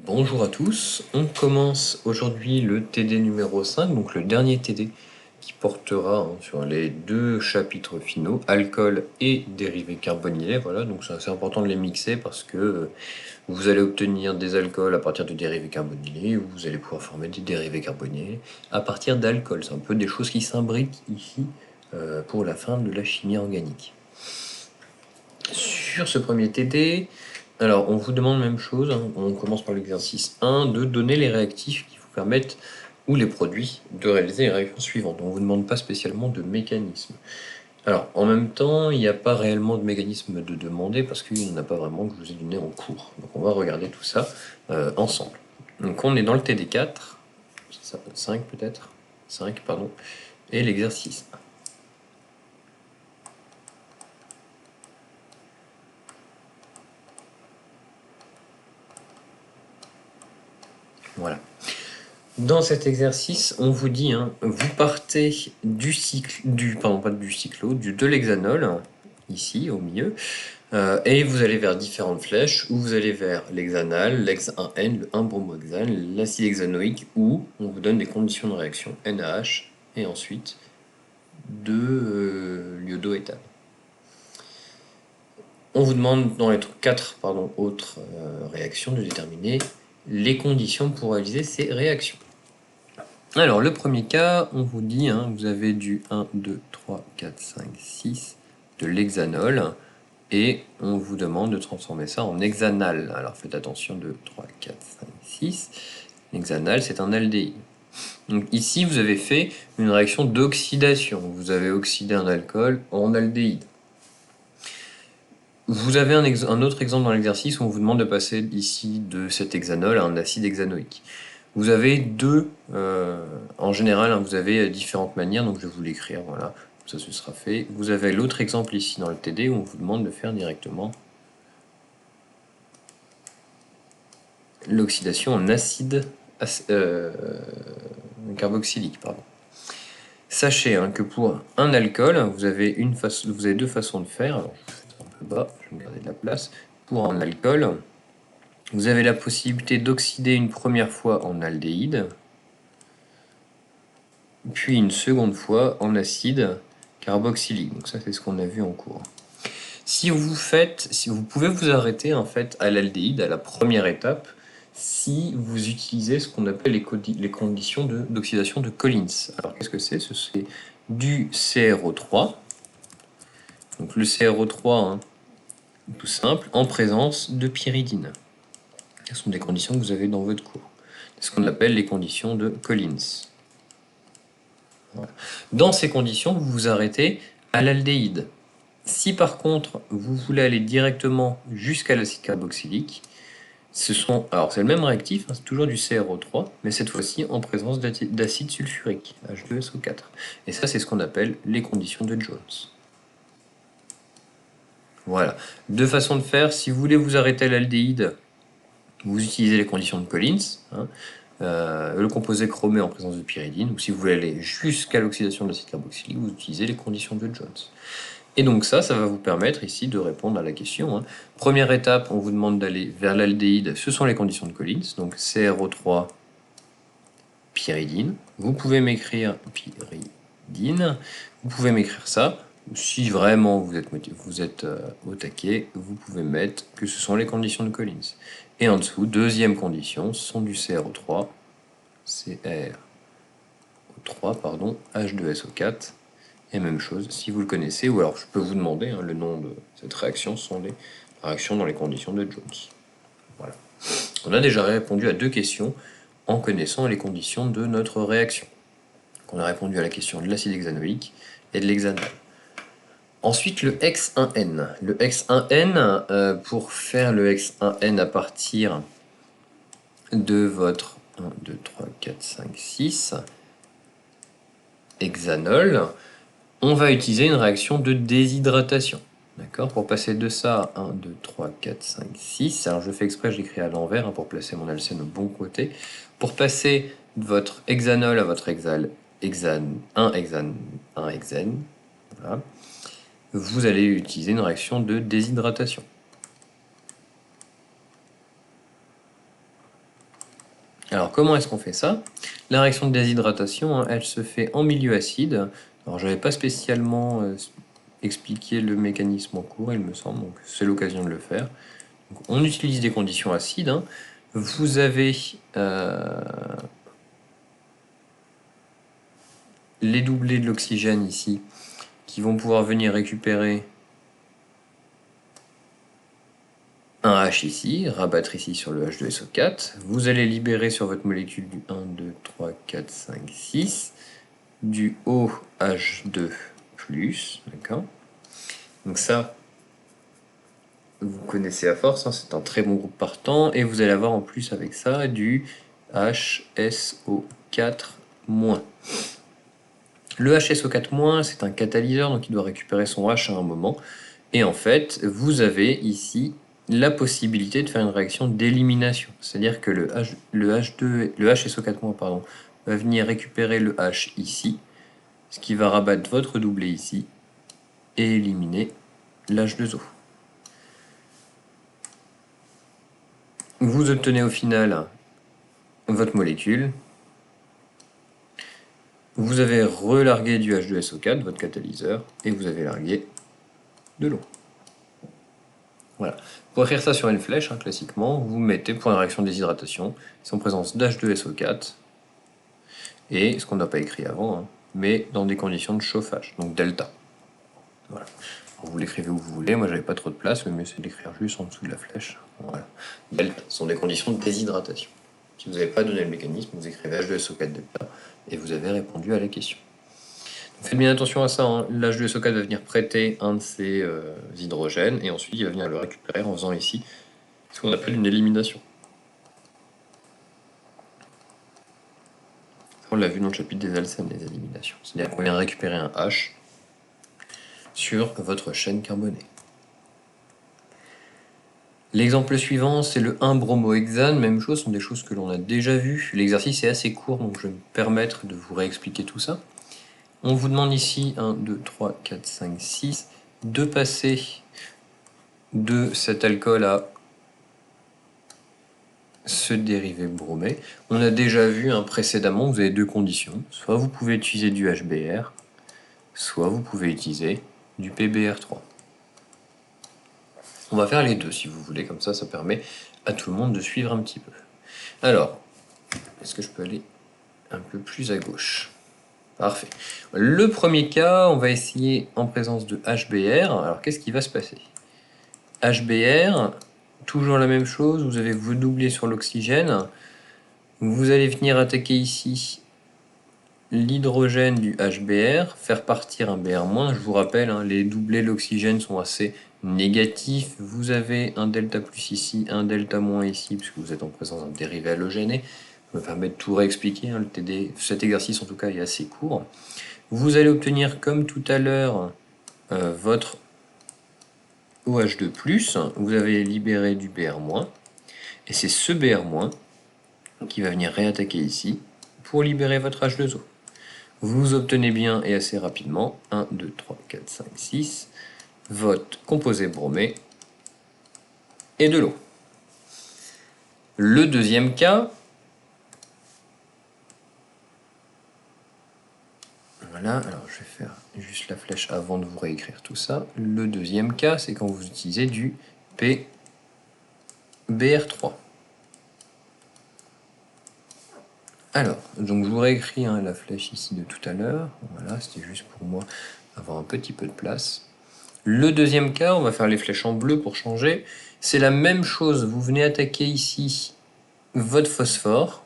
Bonjour à tous, on commence aujourd'hui le TD numéro 5, donc le dernier TD qui portera sur les deux chapitres finaux, alcool et dérivés carbonylés. Voilà, donc c'est assez important de les mixer parce que vous allez obtenir des alcools à partir de dérivés carbonylés, ou vous allez pouvoir former des dérivés carbonylés à partir d'alcool. C'est un peu des choses qui s'imbriquent ici pour la fin de la chimie organique. Sur ce premier TD, alors on vous demande la même chose, hein, on commence par l'exercice 1, de donner les réactifs qui vous permettent, ou les produits, de réaliser les réactions suivantes. On ne vous demande pas spécialement de mécanisme. Alors en même temps, il n'y a pas réellement de mécanisme de demander parce qu'il n'y en a pas vraiment que je vous ai donné en cours. Donc on va regarder tout ça ensemble. Donc on est dans le TD4, 5 peut-être, 5 pardon, et l'exercice 1. Voilà. Dans cet exercice, on vous dit, vous partez du de l'hexanol, ici au milieu, et vous allez vers différentes flèches, où vous allez vers l'hexanal, l'hex-1N, le 1-bromohexane, l'acide hexanoïque, où on vous donne des conditions de réaction NaH, et ensuite de l'iodoéthane. On vous demande dans les 4 autres réactions de déterminer les conditions pour réaliser ces réactions. Alors, le premier cas, on vous dit, vous avez du 1, 2, 3, 4, 5, 6 de l'hexanol, et on vous demande de transformer ça en hexanal. Alors, faites attention, 2, 3, 4, 5, 6. L'hexanal, c'est un aldéhyde. Donc ici, vous avez fait une réaction d'oxydation. Vous avez oxydé un alcool en aldéhyde. Vous avez un autre exemple dans l'exercice où on vous demande de passer ici de cet hexanol à un acide hexanoïque. Vous avez en général, vous avez différentes manières, donc je vais vous l'écrire, voilà, ça ce sera fait. Vous avez l'autre exemple ici dans le TD où on vous demande de faire directement l'oxydation en acide carboxylique. Sachez que pour un alcool, vous avez deux façons de faire. Alors, je vais mettre un peu bas, je vais garder de la place. Pour un alcool, vous avez la possibilité d'oxyder une première fois en aldéhyde, puis une seconde fois en acide carboxylique. Donc ça, c'est ce qu'on a vu en cours. Si vous pouvez vous arrêter en fait à l'aldéhyde, à la première étape, si vous utilisez ce qu'on appelle les conditions d'oxydation de Collins. Alors qu'est-ce que c'est? C'est du CrO3. Donc le CrO3, tout simple, en présence de pyridine. Ce sont des conditions que vous avez dans votre cours. C'est ce qu'on appelle les conditions de Collins. Voilà. Dans ces conditions, vous vous arrêtez à l'aldéhyde. Si par contre, vous voulez aller directement jusqu'à l'acide carboxylique, alors c'est le même réactif, c'est toujours du CrO3, mais cette fois-ci en présence d'acide sulfurique, H2SO4. Et ça, c'est ce qu'on appelle les conditions de Jones. Voilà. Deux façons de faire. Si vous voulez vous arrêter à l'aldéhyde, vous utilisez les conditions de Collins, le composé chromé en présence de pyridine, ou si vous voulez aller jusqu'à l'oxydation de l'acide carboxylique, vous utilisez les conditions de Jones. Et donc ça va vous permettre ici de répondre à la question. Première étape, on vous demande d'aller vers l'aldéhyde, ce sont les conditions de Collins, donc CrO3, pyridine. Vous pouvez m'écrire pyridine, vous pouvez m'écrire ça. Si vraiment vous êtes au taquet, vous pouvez mettre que ce sont les conditions de Collins. Et en dessous, deuxième condition, ce sont du CrO3, H2SO4. Et même chose, si vous le connaissez, ou alors je peux vous demander le nom de cette réaction, ce sont les réactions dans les conditions de Jones. Voilà. On a déjà répondu à 2 questions en connaissant les conditions de notre réaction. Donc on a répondu à la question de l'acide hexanoïque et de l'hexanal. Ensuite, le hex-1N. Le hex-1N, pour faire le hex-1N à partir de votre 1, 2, 3, 4, 5, 6 hexanol, on va utiliser une réaction de déshydratation. D'accord? Pour passer de ça à 1, 2, 3, 4, 5, 6. Alors je fais exprès, je l'écris à l'envers pour placer mon alcène au bon côté. Pour passer de votre hexanol à votre hexane, voilà, vous allez utiliser une réaction de déshydratation. Alors comment est-ce qu'on fait ça? La réaction de déshydratation, hein, elle se fait en milieu acide. Alors je n'avais pas spécialement expliqué le mécanisme en cours, il me semble, donc c'est l'occasion de le faire. Donc, on utilise des conditions acides. Hein. Vous avez les doublés de l'oxygène ici qui vont pouvoir venir récupérer un H ici, rabattre ici sur le H2SO4. Vous allez libérer sur votre molécule du 1, 2, 3, 4, 5, 6 du OH2+, d'accord? Donc ça, vous connaissez à force, hein, c'est un très bon groupe partant, et vous allez avoir en plus avec ça du HSO4-. Le HSO4-, c'est un catalyseur, donc il doit récupérer son H à un moment, et en fait, vous avez ici la possibilité de faire une réaction d'élimination, c'est-à-dire que le HSO4-, pardon, va venir récupérer le H ici, ce qui va rabattre votre doublé ici, et éliminer l'H2O. Vous obtenez au final votre molécule. Vous avez relargué du H2SO4, votre catalyseur, et vous avez largué de l'eau. Voilà. Pour écrire ça sur une flèche, hein, classiquement, vous mettez pour une réaction de déshydratation, c'est en présence d'H2SO4, et ce qu'on n'a pas écrit avant, hein, mais dans des conditions de chauffage, donc delta. Voilà. Vous l'écrivez où vous voulez, moi j'avais pas trop de place, mais c'est d'écrire juste en dessous de la flèche. Voilà. Delta, ce sont des conditions de déshydratation. Si vous n'avez pas donné le mécanisme, vous écrivez H2SO4 delta, et vous avez répondu à la question. Donc faites bien attention à ça, hein. L'H2SO4 va venir prêter un de ces hydrogènes, et ensuite il va venir le récupérer en faisant ici ce qu'on appelle une élimination. On l'a vu dans le chapitre des alcènes, les éliminations. C'est-à-dire qu'on vient récupérer un H sur votre chaîne carbonée. L'exemple suivant, c'est le 1-bromohexane. Même chose, ce sont des choses que l'on a déjà vues. L'exercice est assez court, donc je vais me permettre de vous réexpliquer tout ça. On vous demande ici, 1, 2, 3, 4, 5, 6, de passer de cet alcool à ce dérivé bromé. On a déjà vu précédemment, vous avez deux conditions. Soit vous pouvez utiliser du HBr, soit vous pouvez utiliser du PBr3. On va faire les deux si vous voulez, comme ça permet à tout le monde de suivre un petit peu. Alors, est-ce que je peux aller un peu plus à gauche? Parfait. Le premier cas, on va essayer en présence de HBr. Alors qu'est-ce qui va se passer? HBr, toujours la même chose, vous avez vos doublés sur l'oxygène. Vous allez venir attaquer ici l'hydrogène du HBr, faire partir un Br-. Je vous rappelle, hein, les doublés de l'oxygène sont assez négatifs. Vous avez un delta plus ici, un delta moins ici, puisque vous êtes en présence d'un dérivé halogéné. Je me permets de tout réexpliquer, hein, cet exercice en tout cas est assez court. Vous allez obtenir comme tout à l'heure votre OH2+, vous avez libéré du Br-, et c'est ce Br- qui va venir réattaquer ici pour libérer votre H2O. Vous obtenez bien et assez rapidement 1, 2, 3, 4, 5, 6, votre composé bromé et de l'eau. Le deuxième cas, voilà, alors je vais faire juste la flèche avant de vous réécrire tout ça. Le deuxième cas, c'est quand vous utilisez du PBr3. Alors, donc je vous réécris la flèche ici de tout à l'heure. Voilà, c'était juste pour moi avoir un petit peu de place. Le deuxième cas, on va faire les flèches en bleu pour changer. C'est la même chose, vous venez attaquer ici votre phosphore.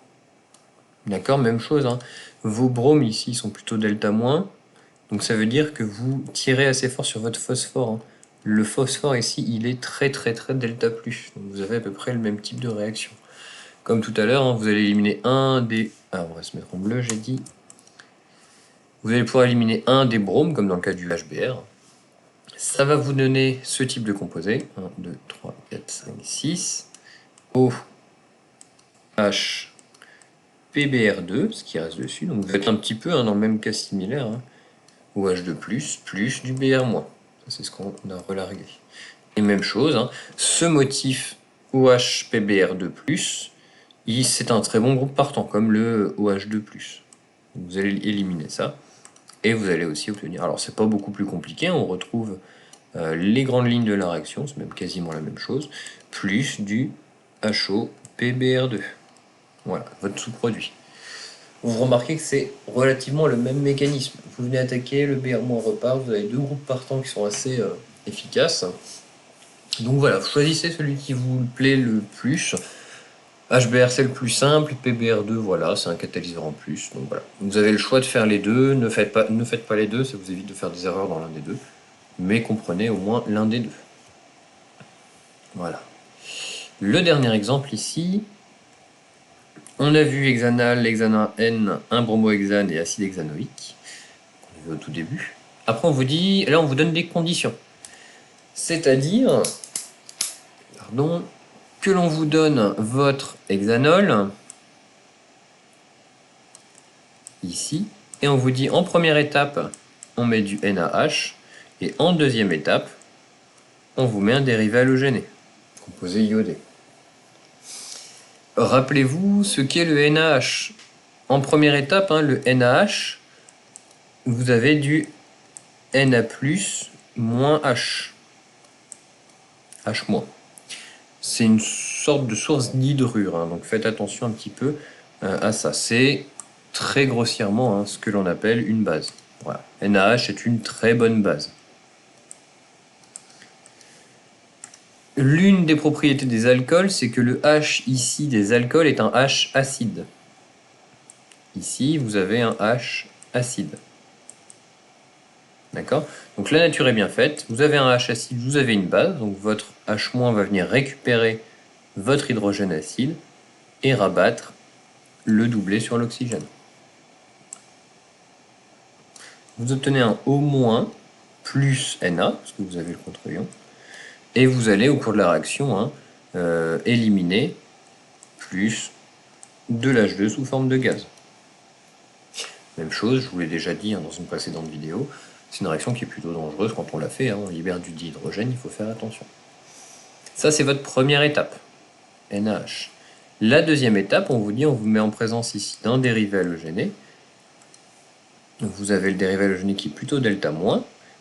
D'accord, même chose, hein. Vos bromes ici sont plutôt delta-. Donc ça veut dire que vous tirez assez fort sur votre phosphore, hein. Le phosphore ici, il est très delta+. Donc vous avez à peu près le même type de réaction. Comme tout à l'heure, hein, vous allez éliminer un des... Ah, on va se mettre en bleu, j'ai dit. Vous allez pouvoir éliminer un des bromes, comme dans le cas du HBr. Ça va vous donner ce type de composé. 1, 2, 3, 4, 5, 6. OH PBr2, ce qui reste dessus. Donc vous êtes un petit peu dans le même cas similaire. Hein. OH2+, plus du Br-. Ça, c'est ce qu'on a relargué. Et même chose, hein, ce motif OH PBr2+, C'est un très bon groupe partant, comme le OH2+. Vous allez éliminer ça, et vous allez aussi obtenir... Alors c'est pas beaucoup plus compliqué, on retrouve les grandes lignes de la réaction, c'est même quasiment la même chose, plus du HOPBr2. Voilà, votre sous-produit. Vous remarquez que c'est relativement le même mécanisme. Vous venez attaquer, le Br- repart, vous avez deux groupes partants qui sont assez efficaces. Donc voilà, vous choisissez celui qui vous plaît le plus. HBr c'est le plus simple, PBr2 voilà, c'est un catalyseur en plus. Donc voilà, vous avez le choix de faire les deux, ne faites pas les deux, ça vous évite de faire des erreurs dans l'un des deux, mais comprenez au moins l'un des deux. Voilà. Le dernier exemple ici, on a vu hexanal, hexane N, un bromohexane et acide hexanoïque, qu'on a vu au tout début. Après on vous dit, là on vous donne des conditions. C'est-à-dire, pardon, que l'on vous donne votre hexanol, ici, et on vous dit en première étape, on met du NaH, et en deuxième étape, on vous met un dérivé halogéné, composé iodé. Rappelez-vous ce qu'est le NaH. En première étape, le NaH, vous avez du Na+, moins H. H-. C'est une sorte de source d'hydrure, donc faites attention un petit peu à ça. C'est très grossièrement ce que l'on appelle une base. Voilà. NaH est une très bonne base. L'une des propriétés des alcools, c'est que le H ici des alcools est un H acide. Ici, vous avez un H acide. D'accord? Donc la nature est bien faite. Vous avez un H acide, vous avez une base. Donc votre H- va venir récupérer votre hydrogène acide et rabattre le doublé sur l'oxygène. Vous obtenez un O- plus Na, parce que vous avez le contre-ion, et vous allez au cours de la réaction éliminer plus de l'H2 sous forme de gaz. Même chose, je vous l'ai déjà dit dans une précédente vidéo, c'est une réaction qui est plutôt dangereuse quand on la fait, on libère du dihydrogène, il faut faire attention. Ça c'est votre première étape, NaH. La deuxième étape, on vous dit, on vous met en présence ici d'un dérivé halogéné. Vous avez le dérivé halogéné qui est plutôt delta-,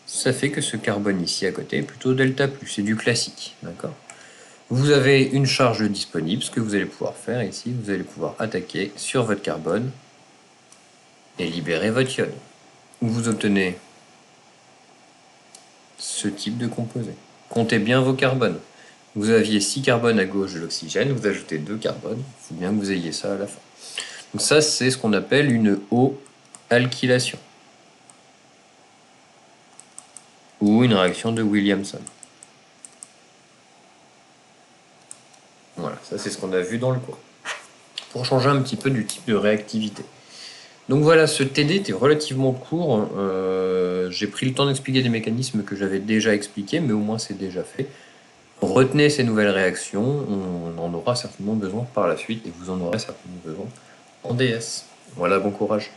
ça fait que ce carbone ici à côté est plutôt delta+, c'est du classique, d'accord? Vous avez une charge disponible, ce que vous allez pouvoir faire ici, vous allez pouvoir attaquer sur votre carbone et libérer votre iode. Vous obtenez ce type de composé. Comptez bien vos carbones. Vous aviez 6 carbones à gauche de l'oxygène, vous ajoutez 2 carbones, il faut bien que vous ayez ça à la fin. Donc ça, c'est ce qu'on appelle une O-alkylation. Ou une réaction de Williamson. Voilà, ça c'est ce qu'on a vu dans le cours. Pour changer un petit peu du type de réactivité. Donc voilà, ce TD était relativement court. J'ai pris le temps d'expliquer des mécanismes que j'avais déjà expliqués, mais au moins c'est déjà fait. Retenez ces nouvelles réactions, on en aura certainement besoin par la suite, et vous en aurez certainement besoin en DS. Voilà, bon courage.